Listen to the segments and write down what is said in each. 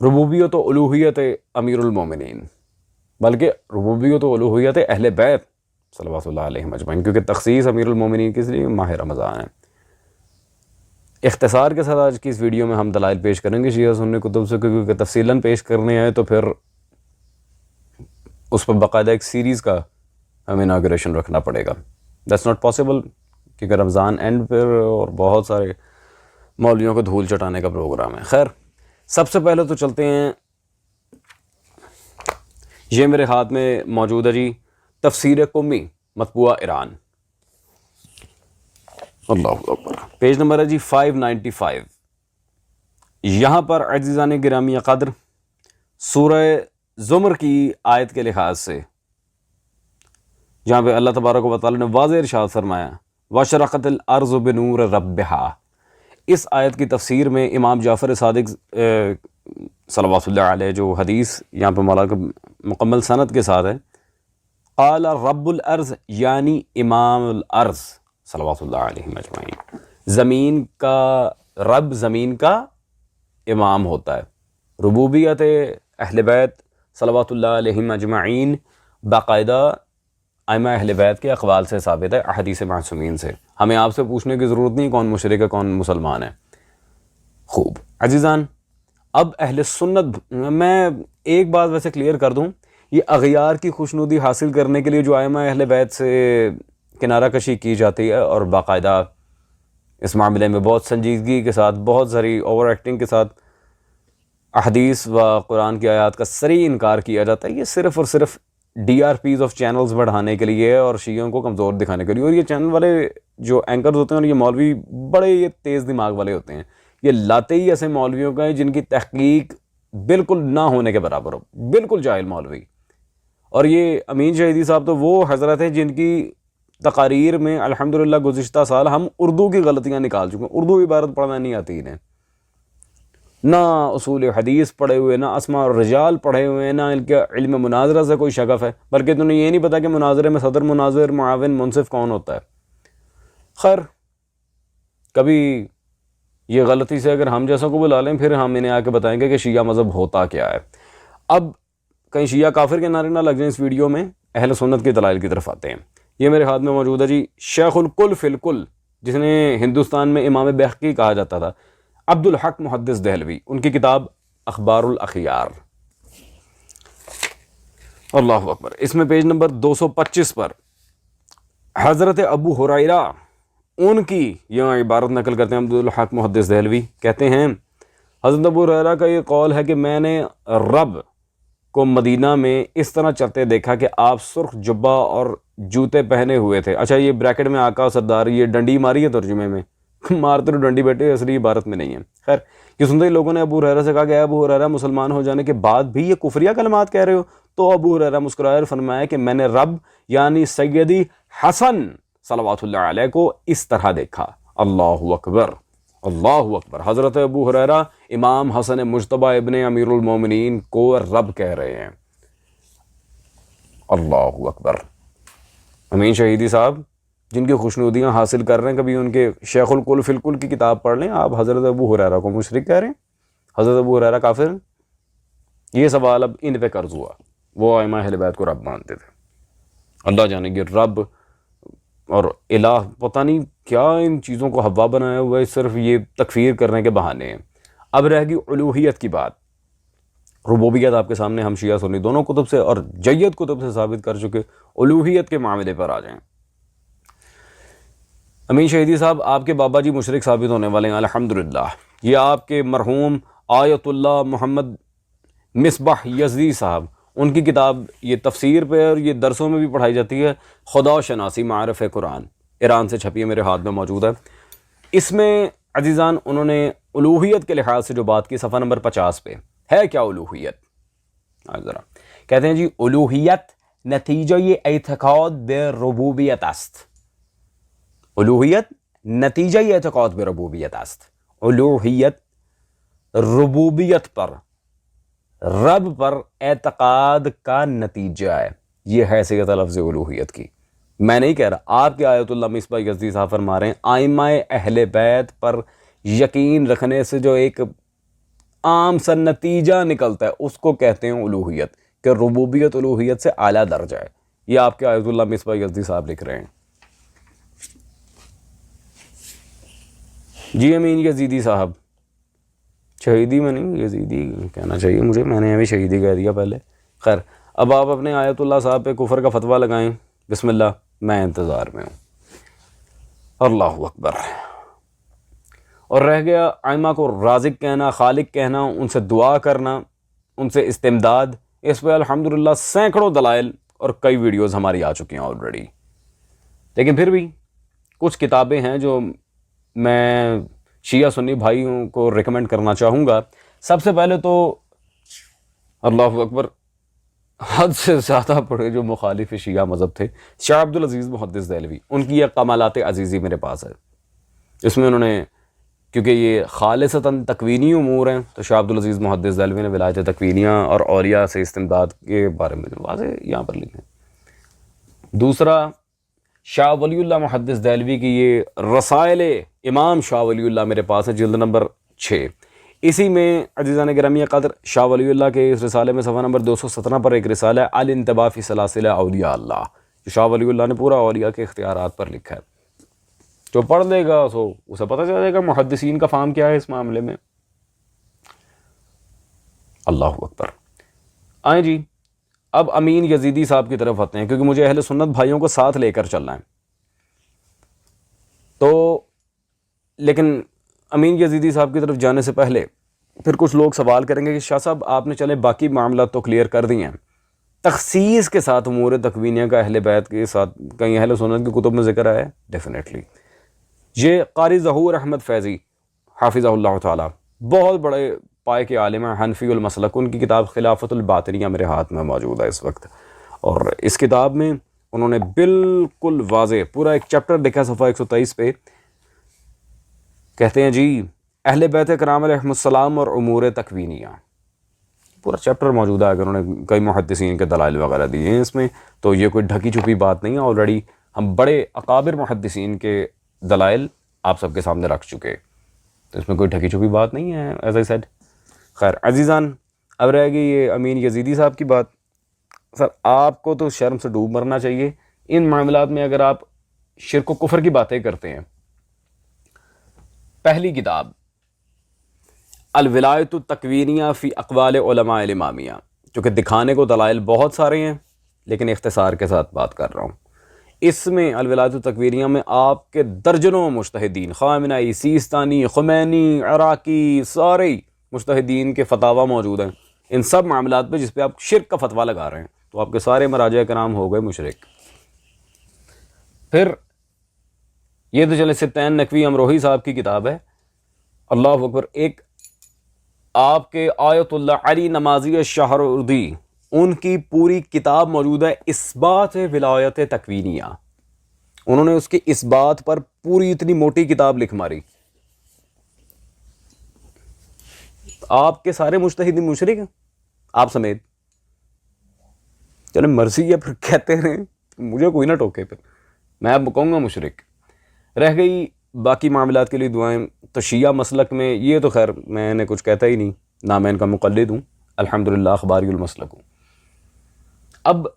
ربوبیت و الوہیت امیر المومنین، بلکہ ربوبیت و الوہیت اہل بیت صلوات اللہ علیہم اجمعین، کیونکہ تخصیص امیر المومنین کس لیے؟ ماہ رمضان ہے۔ اختصار کے ساتھ آج کی اس ویڈیو میں ہم دلائل پیش کریں گے شیعہ سنی کتب سے، کیونکہ تفصیلاً پیش کرنے آئے تو پھر اس پر باقاعدہ ایک سیریز کا ہمیں اناگریشن رکھنا پڑے گا۔ دیٹس ناٹ پاسبل، کیونکہ رمضان اینڈ پر اور بہت سارے مولویوں کو دھول چٹانے کا پروگرام ہے۔ خیر، سب سے پہلے تو چلتے ہیں، یہ میرے ہاتھ میں موجود ہے جی تفسیر قمی مطبوعہ ایران، اللہ اکبر، پیج نمبر ہے جی 595۔ یہاں پر عزیزان گرامی قدر سورہ زمر کی آیت کے لحاظ سے جہاں پہ اللہ تبارک و تعالی نے واضح ارشاد فرمایا وَشَرَقَتِ الْأَرْضُ بِنُورِ رَبِّهَا، اس آیت کی تفسیر میں امام جعفر صادق صلوات اللہ علیہ جو حدیث یہاں پہ مولا مکمل سند کے ساتھ ہے، قال رب الارض یعنی امام الارض صلوات اللہ علیہ اجمعین، زمین کا رب زمین کا امام ہوتا ہے۔ ربوبیت اہل بیت صلوات اللہ علیہ اجمعین باقاعدہ ائمہ اہل بیت کے اقوال سے ثابت ہے، احادیث معصومین سے، ہمیں آپ سے پوچھنے کی ضرورت نہیں کون مشرک ہے کون مسلمان ہے۔ خوب عزیزان، اب اہل سنت، میں ایک بات ویسے کلیئر کر دوں، یہ اغیار کی خوشنودی حاصل کرنے کے لیے جو ائمہ اہل بیت سے کنارہ کشی کی جاتی ہے اور باقاعدہ اس معاملے میں بہت سنجیدگی کے ساتھ، بہت ساری اوور ایکٹنگ کے ساتھ احادیث و قرآن کی آیات کا صریح انکار کیا جاتا ہے، یہ صرف اور صرف D R Ps of channels بڑھانے کے لیے اور شیعوں کو کمزور دکھانے کے لیے، اور یہ چینل والے جو اینکرز ہوتے ہیں اور یہ مولوی بڑے یہ تیز دماغ والے ہوتے ہیں، یہ لاتے ہی ایسے مولویوں کا ہے جن کی تحقیق بالکل نہ ہونے کے برابر ہو، بالکل جاہل مولوی۔ اور یہ امین شہیدی صاحب تو وہ حضرت ہیں جن کی تقاریر میں الحمدللہ گزشتہ سال ہم اردو کی غلطیاں نکال چکے ہیں، اردو عبارت پڑھنا نہیں آتی انہیں، نہ اصول حدیث پڑھے ہوئے، نہ اسماء الرجال پڑھے ہوئے، نہ ان کے علم مناظرہ سے کوئی شغف ہے، بلکہ انہیں یہ نہیں پتا کہ مناظرے میں صدر، مناظر، معاون، منصف کون ہوتا ہے۔ خیر، کبھی یہ غلطی سے اگر ہم جیسوں کو بلا لیں پھر ہم انہیں آ کے بتائیں گے کہ شیعہ مذہب ہوتا کیا ہے۔ اب کہیں شیعہ کافر کے نعرے نہ لگ جائیں اس ویڈیو میں، اہل سنت کے دلائل کی طرف آتے ہیں۔ یہ میرے ہاتھ میں موجود ہے جی شیخ الکل فی الکل، جس نے ہندوستان میں امام بہقی کہا جاتا تھا، عبد الحق محدث دہلوی، ان کی کتاب اخبار الاخیار، اللہ اکبر، اس میں پیج نمبر 225 پر حضرت ابو ہریرہ ان کی یہ عبارت نقل کرتے ہیں عبد الحق محدث دہلوی، کہتے ہیں حضرت ابو ہریرہ کا یہ قول ہے کہ میں نے رب کو مدینہ میں اس طرح چلتے دیکھا کہ آپ سرخ جبہ اور جوتے پہنے ہوئے تھے۔ اچھا، یہ بریکٹ میں آقا سردار یہ ڈنڈی ماری ہے ترجمے میں، مارتے رو ڈنڈی بیٹے، اصلی عبارت میں نہیں ہے۔ خیر، یہ سنتے ہی لوگوں نے ابو ہریرہ سے کہا کہ اے ابو ہریرہ، مسلمان ہو جانے کے بعد بھی یہ کفریہ کلمات کہہ رہے ہو؟ تو ابو ہریرہ مسکرائے اور فرمایا کہ میں نے رب یعنی سیدی حسن صلوات اللہ علیہ کو اس طرح دیکھا۔ اللہ اکبر، اللہ اکبر، حضرت ابو ہریرہ امام حسن مجتبی ابن امیر المومنین کو رب کہہ رہے ہیں، اللہ اکبر۔ امین شہیدی صاحب جن کی خوشنودیاں حاصل کر رہے ہیں، کبھی ان کے شیخ الکل فی الکل کی کتاب پڑھ لیں، آپ حضرت ابو ہریرہ کو مشرک کہہ رہے ہیں، حضرت ابو ہریرہ کافر ہیں؟ یہ سوال اب ان پہ قرض ہوا، وہ ائمہ اہل بیت کو رب مانتے تھے، اللہ جانے گے رب اور الہ پتہ نہیں کیا ان چیزوں کو حوا بنایا ہوا ہے، صرف یہ تکفیر کرنے کے بہانے ہیں۔ اب رہ گئی الوہیت کی بات، ربوبیت آپ کے سامنے ہم شیعہ سنی دونوں کتب سے اور جید کتب سے ثابت کر چکے، الوہیت کے معاملے پر آ جائیں۔ امین شہیدی صاحب آپ کے بابا جی مشرک ثابت ہونے والے ہیں الحمدللہ، یہ آپ کے مرحوم آیت اللہ محمد مصباح یزدی صاحب، ان کی کتاب یہ تفسیر پہ اور یہ درسوں میں بھی پڑھائی جاتی ہے، خدا شناسی معارف قرآن، ایران سے چھپی ہے، میرے ہاتھ میں موجود ہے۔ اس میں عزیزان انہوں نے الوہیت کے لحاظ سے جو بات کی، صفحہ نمبر 50 پہ ہے کیا الوہیت، ذرا کہتے ہیں جی الوہیت نتیجہ یہ اعتقاد بے ربوبیت است، الوہیت نتیجہ یہ اعتقاد بے ربوبیت است، الوہیت ربوبیت پر، رب پر اعتقاد کا نتیجہ ہے، یہ حیثیت لفظ الوہیت کی۔ میں نہیں کہہ رہا، آپ کے آیت اللہ مصباح یزدی صاحب فرما رہے ہیں آئمہ اہل بیت پر یقین رکھنے سے جو ایک عام سا نتیجہ نکلتا ہے اس کو کہتے ہیں الوہیت، کہ ربوبیت الوہیت سے اعلیٰ درجہ ہے۔ یہ آپ کے آیت اللہ مصباح یزدی صاحب لکھ رہے ہیں۔ جی امین یزیدی صاحب، شہیدی میں نہیں، یزیدی کہنا چاہیے مجھے، میں نے ابھی شہیدی کہہ دیا پہلے۔ خیر، اب آپ اپنے آیت اللہ صاحب پہ کفر کا فتویٰ لگائیں، بسم اللہ، میں انتظار میں ہوں۔ اللہ اکبر۔ اور رہ گیا ائمہ کو رازق کہنا، خالق کہنا، ان سے دعا کرنا، ان سے استمداد، اس پہ الحمدللہ سینکڑوں دلائل اور کئی ویڈیوز ہماری آ چکی ہیں آلریڈی۔ لیکن پھر بھی کچھ کتابیں ہیں جو میں شیعہ سنی بھائیوں کو ریکمینڈ کرنا چاہوں گا۔ سب سے پہلے تو اللہ اکبر، حد سے زیادہ پڑھے جو مخالف شیعہ مذہب تھے، شاہ عبدالعزیز محدث دہلوی، ان کی یہ کمالات عزیزی میرے پاس ہے۔ اس میں انہوں نے، کیونکہ یہ خالصتاً تکوینی امور ہیں، تو شاہ عبدالعزیز محدث دہلوی نے ولایت تکوینیہ اور اولیاء سے استمداد کے بارے میں واضح یہاں پر لکھیں۔ دوسرا، شاہ ولی اللہ محدث دہلوی کی یہ رسائل امام شاہ ولی اللہ میرے پاس ہے، جلد نمبر 6۔ اسی میں عزیزان گرامی قدر شاہ ولی اللہ کے اس رسالے میں صفحہ نمبر 217 پر ایک رسالہ ہے الانتباہ فی سلاسل اولیاء اللہ، جو شاہ ولی اللہ نے پورا اولیاء کے اختیارات پر لکھا ہے۔ جو پڑھ لے گا سو اسے پتہ چل جائے گا محدثین کا فہم کیا ہے اس معاملے میں۔ اللہ اکبر۔ آئیں جی، اب امین یزیدی صاحب کی طرف آتے ہیں، کیونکہ مجھے اہل سنت بھائیوں کو ساتھ لے کر چلنا ہے۔ تو لیکن امین یزیدی صاحب کی طرف جانے سے پہلے پھر کچھ لوگ سوال کریں گے کہ شاہ صاحب آپ نے چلے باقی معاملات تو کلیئر کر دی ہیں، تخصیص کے ساتھ امور تکوینیہ کا اہل بیت کے ساتھ کہیں اہل سنت کی کتب میں ذکر آیا ہے؟ ڈیفینیٹلی۔ یہ قاری ظہور احمد فیضی حافظہ اللہ تعالی، بہت بڑے پائے کے عالم ہیں، حنفی المسلک، ان کی کتاب خلافت الباطنیہ میرے ہاتھ میں موجود ہے اس وقت، اور اس کتاب میں انہوں نے بالکل واضح پورا ایک چیپٹر لکھا صفحہ 123 پہ، کہتے ہیں جی اہل بیت کرام علیہ السلام اور امور تکوینیہ، پورا چیپٹر موجود ہے۔ اگر انہوں نے کئی محدثین کے دلائل وغیرہ دیے ہیں اس میں، تو یہ کوئی ڈھکی چھپی بات نہیں ہے، آلریڈی ہم بڑے اکابر محدثین کے دلائل آپ سب کے سامنے رکھ چکے، تو اس میں کوئی ڈھکی چھپی بات نہیں ہے، ایز آئی سیڈ۔ خیر عزیزان، اب رہ گئی یہ امین یزیدی صاحب کی بات۔ سر آپ کو تو شرم سے ڈوب مرنا چاہیے ان معاملات میں اگر آپ شرک و کفر کی باتیں کرتے ہیں۔ پہلی کتاب الولایت التکوینیہ فی اقوال علماء الامامیہ، جو کہ دکھانے کو دلائل بہت سارے ہیں لیکن اختصار کے ساتھ بات کر رہا ہوں۔ اس میں الولایت التکوینیہ میں آپ کے درجنوں مجتہدین، خامنئی، سیستانی، خمینی، عراقی، سارے مجتہدین کے فتاویٰ موجود ہیں ان سب معاملات پہ جس پہ آپ شرک کا فتویٰ لگا رہے ہیں، تو آپ کے سارے مراجع کرام ہو گئے مشرک۔ پھر یہ تو چلے ستین نقوی امروہی صاحب کی کتاب ہے، اللہ اکبر۔ ایک آپ کے آیت اللہ علی نمازی شہرردی، ان کی پوری کتاب موجود ہے اثبات ولایت تکوینیہ، انہوں نے اس کے اثبات پر پوری اتنی موٹی کتاب لکھ ماری۔ آپ کے سارے مجتہدین مشرک ہیں آپ سمیت، چلے مرضی ہے پھر کہتے ہیں، مجھے کوئی نہ ٹوکے، پھر میں اب کہوں گا مشرک۔ رہ گئی باقی معاملات کے لیے دعائیں، تو شیعہ مسلک میں یہ تو خیر میں نے کچھ کہتا ہی نہیں، نہ میں ان کا مقلد ہوں، الحمدللہ اخباری المسلک ہوں۔ اب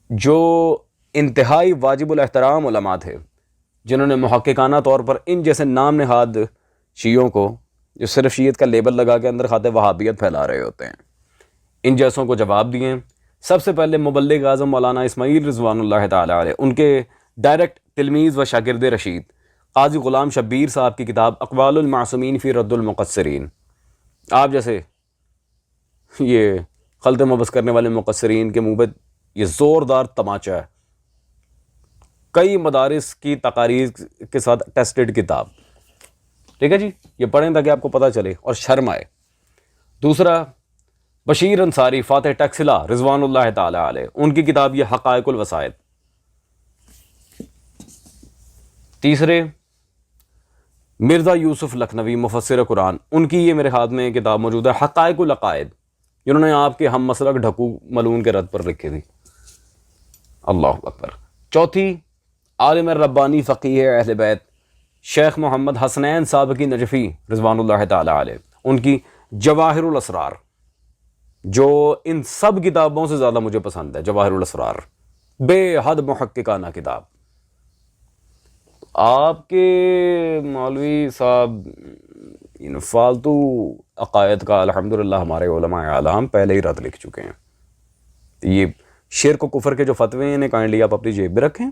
جو انتہائی واجب الاحترام علماء تھے جنہوں نے محققانہ طور پر ان جیسے نام نہاد شیعوں کو، جو صرف شیعت کا لیبل لگا کے اندر خاطر وہابیت پھیلا رہے ہوتے ہیں، ان جیسوں کو جواب دیے۔ سب سے پہلے مبلغ اعظم مولانا اسماعیل رضوان اللہ تعالی علیہ، ان کے ڈائریکٹ تلمیذ و شاگرد رشید قاضی غلام شبیر صاحب کی کتاب اقوال المعصومین فی رد المقصرین، آپ جیسے یہ خلط مبس کرنے والے مقصرین کے منہ پہ یہ زوردار تماچا ہے، کئی مدارس کی تقاریر کے ساتھ ٹیسٹڈ کتاب، ٹھیک ہے جی، یہ پڑھیں تاکہ آپ کو پتہ چلے اور شرم آئے۔ دوسرا بشیر انصاری فاتح ٹیکسلا رضوان اللہ تعالی علیہ، ان کی کتاب یہ حقائق الوسائط۔ تیسرے مرزا یوسف لکھنوی مفسر قرآن، ان کی یہ میرے ہاتھ میں کتاب موجود ہے حقائق العقائد، جنہوں نے آپ کے ہم مسلک ڈھکو ملون کے رد پر لکھی تھی، اللہ اکبر۔ چوتھی عالم ربانی فقیہ اہل بیت شیخ محمد حسنین صاحب کی نجفی رضوان اللہ تعالی علیہ، ان کی جواہر الاسرار، جو ان سب کتابوں سے زیادہ مجھے پسند ہے، جواہر الاسرار، بے حد محققانہ کتاب. آپ کے مولوی صاحب فالتو عقائد کا الحمدللہ ہمارے علماء اعلام پہلے ہی رد لکھ چکے ہیں. یہ شرک و کفر کے جو فتوے ہیں انہیں کائنڈلی آپ اپنی جیب میں رکھیں،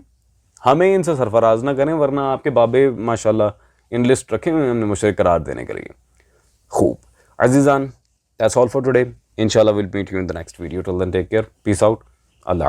ہمیں ان سے سرفراز نہ کریں، ورنہ آپ کے بابے ماشاءاللہ ان لسٹ رکھے ہوئے ہیں ہم نے مشرک قرار دینے کے لیے. خوب عزیزان، that's all for today. Inshallah we'll meet you in the next video. Till then, take care. Peace out. Allah.